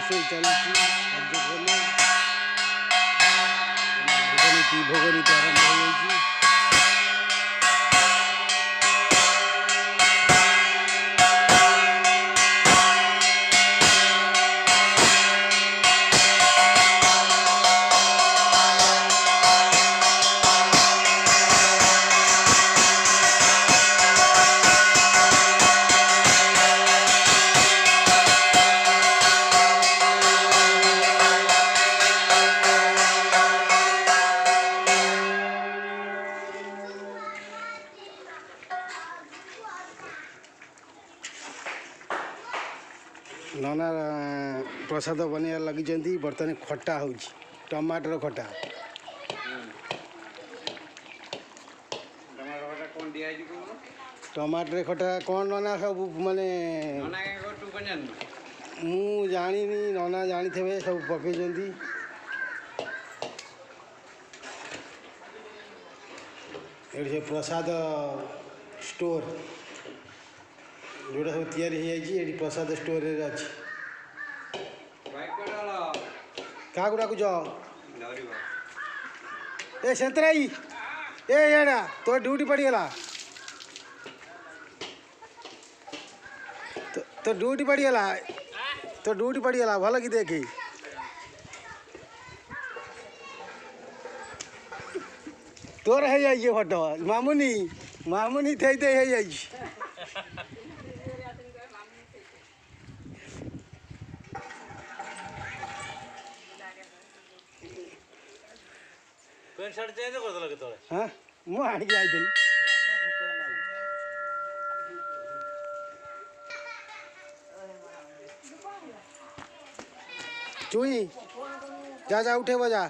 ରୋଷେଇ ଚାଲିଛି କାର୍ଯ୍ୟକ୍ରମ ଭୋଗନୀତି ଆରମ୍ଭ ହୋଇଯାଇଛି। नना प्रसाद बनैया लगी बर्तमान खटा हो टमाटर खटा टमाटर खटा कौन नना सब माने मु जानी नना जानी थे सब पकई ये प्रसाद स्टोर जोड़ा सब तैयारी प्रसाद स्टोर अच्छी क्या डाकुच ए सेंतराई ए याडा तो ड्यूटी पड़गला तो ड्यूटी पड़गला भल कि देखी तोर है जाइए फोटो मामुनी थे है जाइए पैंट शर्ट चेंज कर दला केतले हां मु आनी जाइतली चुई जा उठे बजा